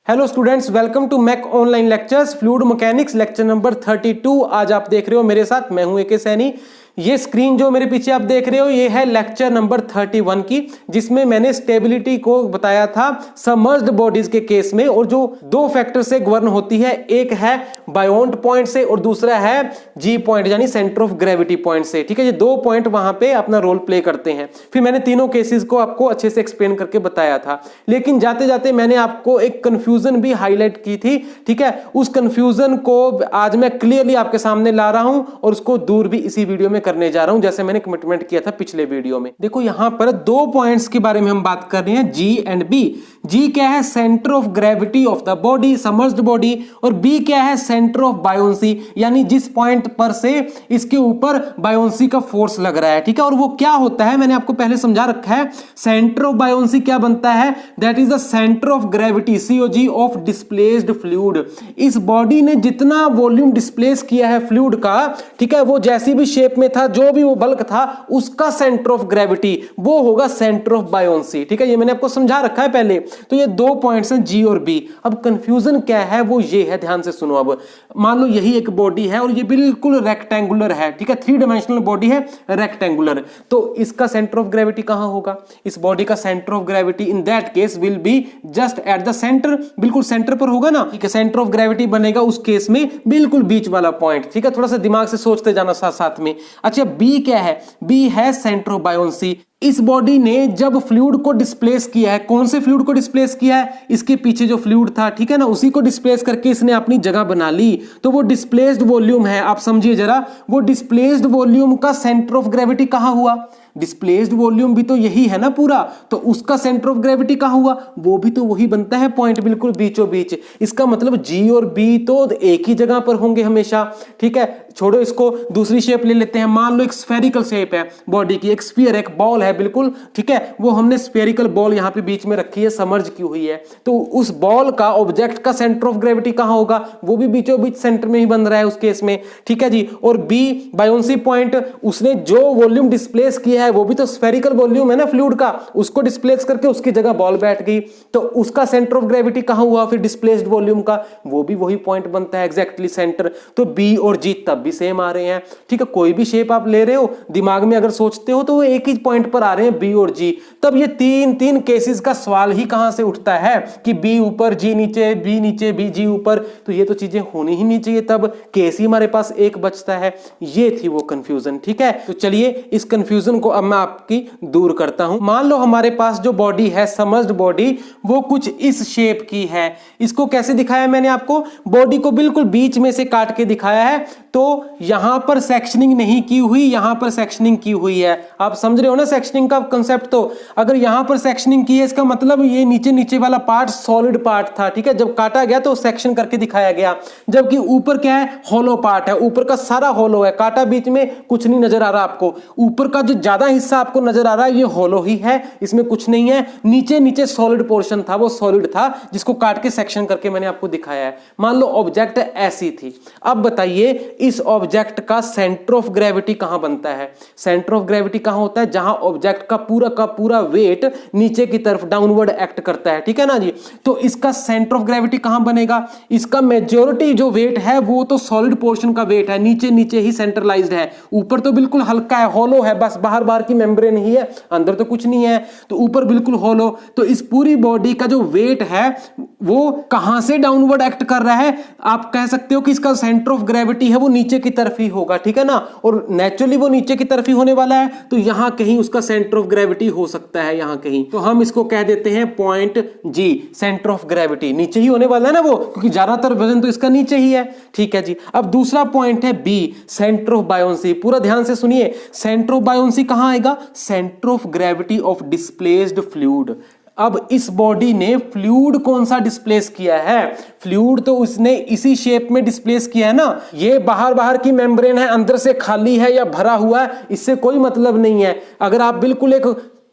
Hello students, welcome to Mac online lectures fluid mechanics lecture number 32। आज आप देख रहे हो मेरे साथ, मैं हूं एके सैनी। ये स्क्रीन जो मेरे पीछे आप देख रहे हो ये है लेक्चर नंबर 31 की, जिसमें मैंने स्टेबिलिटी को बताया था सबमर्ज्ड बॉडीज के केस में, और जो दो फैक्टर से गवर्न होती है, एक है बायोन्ट पॉइंट से और दूसरा है जी पॉइंट यानी सेंटर ऑफ ग्रेविटी पॉइंट से। ठीक है, ये दो पॉइंट वहां पे अपना रोल प्ले करते हैं। फिर मैंने तीनों केसेस को आपको अच्छे से एक्सप्लेन करके बताया था, लेकिन जाते जाते मैंने आपको एक कंफ्यूजन भी हाईलाइट की थी। ठीक है, उस कंफ्यूजन को आज मैं क्लियरली आपके सामने ला रहा हूं और उसको दूर भी इसी वीडियो में करने जा रहा हूं, जैसे मैंने कमिटमेंट किया था पिछले वीडियो में। देखो यहां पर दो पॉइंट्स के बारे में हम बात कर रहे हैं, जी एंड बी। जी क्या है? Centre of gravity of the body, submerged body. और बी क्या है? सेंटर ऑफ बायोंसी, यानी जिस पॉइंट पर से इसके ऊपर बायोंसी का फोर्स लग रहा है। ठीक है, और वो क्या होता है मैंने आपको पहले समझा रखा है। सेंटर ऑफ बायोंसी क्या बनता है? That is the centre of gravity, COG, of displaced fluid. इस बॉडी ने जितना वॉल्यूम डिस्प्लेस किया है फ्लूइड का, ठीक है, वो जैसी भी शेप में था, जो भी वो बल्क था, उसका सेंटर ऑफ ग्रेविटी वो होगा सेंटर ऑफ बायोंसी। ठीक है, ये मैंने आपको समझा रखा है पहले। तो ये दो पॉइंट्स हैं, जी और बी। अब कंफ्यूजन क्या है? वो ये है, ध्यान से सुनो। अब मान लो यही एक बॉडी है और ये बिल्कुल रेक्टेंगुलर है। ठीक है, 3 डायमेंशनल बॉडी है, रेक्टेंगुलर। तो इसका सेंटर ऑफ ग्रेविटी कहां होगा? इस बॉडी का centre of gravity in that case will be just at the centre, बिल्कुल सेंटर पर होगा ना। ठीक है, सेंटर ऑफ ग्रेविटी बनेगा उस केस में बिल्कुल बीच वाला पॉइंट। ठीक है, थोड़ा सा दिमाग से सोचते जाना साथ साथ में। अच्छा, बी क्या है? बी है सेंटर ऑफ बायोंसी। इस बॉडी ने जब फ्लूइड को डिस्प्लेस किया है, कौन से फ्लूइड को डिस्प्लेस किया है? इसके पीछे जो फ्लूइड था, ठीक है ना, उसी को डिस्प्लेस करके इसने अपनी जगह बना ली। तो वो डिस्प्लेस्ड वॉल्यूम है, आप समझिए जरा, वो डिस्प्लेस्ड वॉल्यूम का सेंटर ऑफ ग्रेविटी कहां हुआ? डिस्प्लेस्ड वॉल्यूम भी तो यही है ना पूरा, तो उसका सेंटर ऑफ ग्रेविटी कहां हुआ? वो भी तो वही बनता है, पॉइंट बिल्कुल बीचों बीच। इसका मतलब जी और बी तो एक ही जगह पर होंगे हमेशा। ठीक है, छोड़ो इसको, दूसरी शेप ले लेते हैं। मान लो एक स्फेरिकल शेप है बॉडी की, एक स्फीयर, एक बॉल है बिल्कुल। ठीक है, वो हमने स्फेरिकल बॉल यहां पे बीच में रखी है, समर्ज की हुई है। तो उस बॉल का, ऑब्जेक्ट का सेंटर ऑफ ग्रेविटी कहां होगा? वो भी बीचों बीच सेंटर में ही बन रहा है उस केस में। ठीक है जी। और बी बायोंसी पॉइंट, उसने जो वॉल्यूम डिस्प्लेस किया है वो भी तो स्फेरिकल वॉल्यूम है ना फ्लूइड का, उसको डिस्प्लेस करके उसकी जगह बॉल बैठ गई। तो उसका सेंटर ऑफ ग्रेविटी कहां हुआ फिर डिस्प्लेस्ड वॉल्यूम का? वो भी वही पॉइंट बनता है, एग्जैक्टली सेंटर। तो बी और जी तब भी सेम आ रहे हैं। ठीक है, कोई भी शेप आप ले रहे हो, दिमाग में अगर सोचते हो तो वो एक ही पॉइंट पर आ रहे हैं, बी और जी। तब ये तीन केसेस का सवाल ही कहां से उठता है कि बी ऊपर, जी नीचे, बी नीचे, बी जी ऊपर। तो ये तो चीजें होनी ही नहीं चाहिए, तब केस ही हमारे पास एक बचता है। ये थी वो कंफ्यूजन। ठीक है, तो चलिए इस कंफ्यूजन को अब मैं आपकी दूर करता हूं। मान लो हमारे पास जो बॉडी है, सबमर्ज्ड बॉडी, वो कुछ इस शेप की है। इसको कैसे दिखाया मैंने आपको? बॉडी को बिल्कुल बीच में से काट के दिखाया है। तो यहां पर सेक्शनिंग नहीं की हुई, यहां पर सेक्शनिंग की हुई है। आप समझ रहे हो ना सेक्शनिंग का कंसेप्ट? तो अगर यहां पर सेक्शनिंग की है, इसका मतलब ये नीचे नीचे वाला पार्ट सॉलिड पार्ट था। ठीक है, जब काटा गया तो सेक्शन करके दिखाया गया। जबकि ऊपर क्या है? हॉलो पार्ट है, ऊपर का सारा हॉलो है, काटा बीच में कुछ नहीं नजर आ रहा आपको। ऊपर का जो ज्यादा हिस्सा आपको नजर आ रहा है ये हॉलो ही है, इसमें कुछ नहीं है। नीचे नीचे सॉलिड पोर्शन था, वो सॉलिड था जिसको काट के सेक्शन करके मैंने आपको दिखाया है। मान लो ऑब्जेक्ट ऐसी थी। अब बताइए इस ऑब्जेक्ट का सेंटर ऑफ ग्रेविटी कहां बनता है? सेंटर ऑफ ग्रेविटी कहां होता है? जहां ऑब्जेक्ट का पूरा वेट नीचे की तरफ डाउनवर्ड एक्ट करता है। ठीक है ना जी। तो इसका सेंटर ऑफ ग्रेविटी कहां बनेगा? इसका मेजॉरिटी जो वेट है वो तो सॉलिड पोर्शन का वेट है, नीचे नीचे ही सेंट्रलाइज्ड है। ऊपर तो बिल्कुल हल्का है, हॉलो है, बस बाहर बाहर की मेम्ब्रेन ही है, अंदर तो कुछ नहीं है। तो ऊपर बिल्कुल हॉलो। तो इस पूरी बॉडी का जो वेट है वो कहां से डाउनवर्ड एक्ट कर रहा है? आप कह सकते हो कि इसका सेंटर ऑफ ग्रेविटी है वो नीचे की तरफ ही होगा। ठीक है ना, और नेचुरली वो नीचे की तरफ ही होने वाला है, तो यहां कहीं उसका सेंटर ऑफ ग्रेविटी हो सकता है, यहां कहीं। तो हम इसको कह देते हैं point G, centre of gravity नीचे ही होने वाला है ना वो, क्योंकि ज्यादातर वजन तो इसका नीचे ही है। ठीक है जी। अब दूसरा पॉइंट है बी, सेंटर ऑफ बायोंसी। पूरा ध्यान से सुनिए, सेंटर ऑफ बायोंसी कहां आएगा? Centre of gravity of displaced fluid. अब इस बॉडी ने फ्लूइड कौन सा डिस्प्लेस किया है? फ्लूइड तो उसने इसी शेप में डिस्प्लेस किया है ना। ये बाहर बाहर की मेम्ब्रेन है, अंदर से खाली है या भरा हुआ है, इससे कोई मतलब नहीं है। अगर आप बिल्कुल एक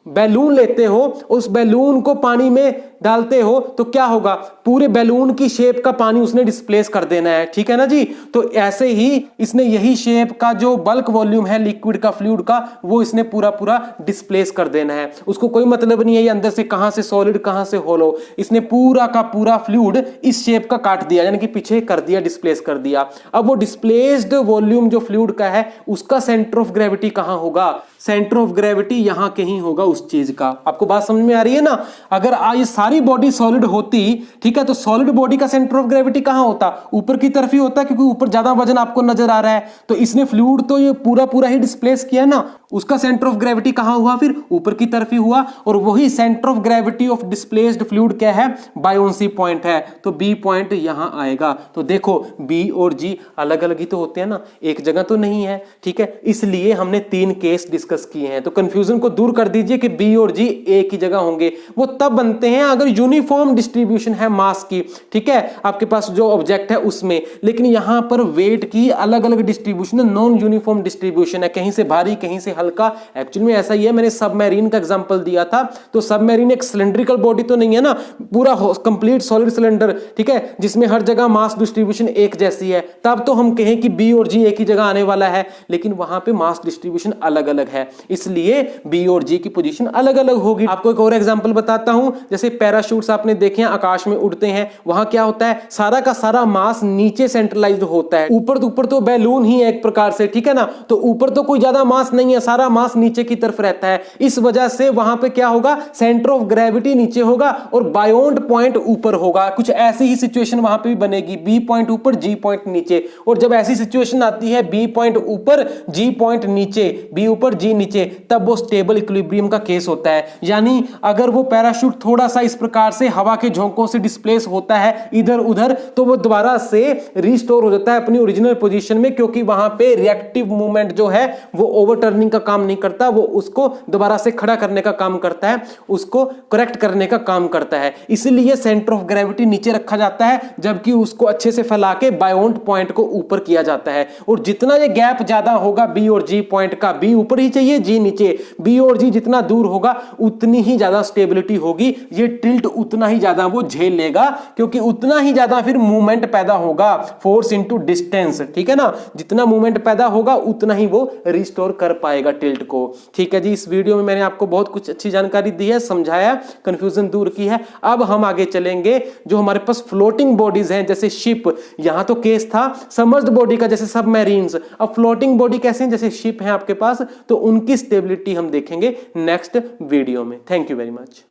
बैलून लेते हो, उस बैलून को पानी में डालते हो तो क्या होगा, पूरे बैलून की शेप का पानी उसने डिस्प्लेस कर देना है, ठीक है ना जी। तो ऐसे ही इसने यही शेप का जो बल्क वॉल्यूम है लिक्विड का, फ्लूइड का, वो इसने पूरा पूरा डिस्प्लेस कर देना है। उसको कोई मतलब नहीं है ये अंदर से कहां से सॉलिड कहां से होलो, इसने पूरा का पूरा फ्लूइड इस शेप का काट दिया, यानी कि पीछे कर दिया, डिस्प्लेस कर दिया। अब वो डिस्प्लेस्ड वॉल्यूम जो फ्लूइड का है उसका सेंटर ऑफ ग्रेविटी कहां होगा, सेंटर ऑफ ग्रेविटी यहां कहीं होगा उस चीज का। आपको बात समझ में आ रही है ना। अगर ये सारी बॉडी सॉलिड होती, ठीक है, तो सॉलिड बॉडी का सेंटर ऑफ ग्रेविटी कहां होता, ऊपर की तरफ ही होता, क्योंकि ऊपर ज्यादा वजन आपको नजर आ रहा है। तो इसने फ्लूइड तो ये पूरा पूरा ही डिस्प्लेस किया ना, उसका सेंटर ऑफ ग्रेविटी कहां हुआ, फिर ऊपर की तरफ ही हुआ। और वही centre of gravity of displaced fluid क्या है, बायोन्सी पॉइंट है, तो बी पॉइंट यहां आएगा। तो देखो बी और जी अलग अलग ही तो होते हैं ना, एक जगह तो नहीं है, ठीक है। इसलिए हमने 3 केस डिस्कस किए हैं। तो कंफ्यूजन को दूर कर दीजिए कि बी और जी एक ही जगह होंगे। वो तब बनते हैं अगर यूनिफॉर्म डिस्ट्रीब्यूशन है मास की, ठीक है, आपके पास जो ऑब्जेक्ट है उसमें। लेकिन यहां पर वेट की अलग अलग डिस्ट्रीब्यूशन है, नॉन यूनिफॉर्म डिस्ट्रीब्यूशन है, कहीं से भारी कहीं से हल्का। एक्चुअली में ऐसा ही है, मैंने सबमरीन का एग्जांपल दिया था। तो सबमरीन एक सिलेंड्रिकल बॉडी तो नहीं है ना, पूरा कंप्लीट सॉलिड सिलेंडर, ठीक है, जिसमें हर जगह मास डिस्ट्रीब्यूशन एक जैसी है। तब तो हम कहें कि बी और जी एक ही जगह आने वाला है, लेकिन वहां पे मास डिस्ट्रीब्यूशन अलग अलग है, इसलिए बी और जी की पोजीशन अलग अलग होगी। आपको एक और एग्जांपल बताता हूं, जैसे पैराशूट्स आपने देखे हैं आकाश में उड़ते हैं, वहां क्या होता है, सारा का सारा मास नीचे सेंट्रलाइज्ड होता है। ऊपर तो बैलून ही है एक प्रकार से, ठीक है ना, तो ऊपर तो कोई ज्यादा मास नहीं है, सारा मास नीचे की तरफ रहता है। इस वजह से वहां पे क्या होगा, सेंटर ऑफ ग्रेविटी नीचे होगा और बायोंड पॉइंट ऊपर होगा। कुछ ऐसी ही सिचुएशन वहां पे भी बनेगी, बी पॉइंट ऊपर जी पॉइंट नीचे। और जब ऐसी सिचुएशन आती है बी पॉइंट ऊपर जी पॉइंट नीचे, बी ऊपर जी नीचे, तब वो स्टेबल इक्विलिब्रियम का केस होता है। यानी अगर वो पैराशूट थोड़ा सा इस प्रकार से हवा के झोंकों से डिस्प्लेस होता है इधर उधर, तो वो दोबारा से रिस्टोर हो जाता है अपनी ओरिजिनल पोजीशन में, क्योंकि वहां पे रिएक्टिव मूवमेंट जो है वो ओवरटर्निंग का काम नहीं करता, वो उसको दोबारा से खड़ा करने का काम करता है, उसको करेक्ट करने का काम करता है। इसलिए सेंटर ऑफ ग्रेविटी नीचे रखा जाता है, जबकि उसको अच्छे से फैला के बायोंड पॉइंट को ऊपर किया जाता है। और जितना ये गैप ज्यादा होगा बी और जी पॉइंट का, बी ऊपर ही चाहिए जी नीचे, बी और जी जितना दूर होगा उतनी ही ज्यादा स्टेबिलिटी होगी, ये टिल्ट उतना ही ज्यादा वो झेल लेगा, क्योंकि उतना ही ज्यादा फिर मूवमेंट पैदा होगा, फोर्स इनटू डिस्टेंस, ठीक है ना। जितना मूवमेंट पैदा होगा उतना ही वो रिस्टोर कर पाएगा टिल्ट को। ठीक है जी, इस वीडियो में मैंने आपको बहुत कुछ अच्छी जानकारी दी है, समझाया, कंफ्यूजन दूर की है। अब हम आगे चलेंगे, जो हमारे पास फ्लोटिंग बॉडीज हैं जैसे शिप, यहां तो केस था सबमर्ज्ड बॉडी का जैसे सबमरीन्स, अब फ्लोटिंग बॉडी कैसे हैं जैसे शिप हैं आपके पास, तो उनकी स्टेबिलिटी हम देखेंगे नेक्स्ट वीडियो में। Thank you very much.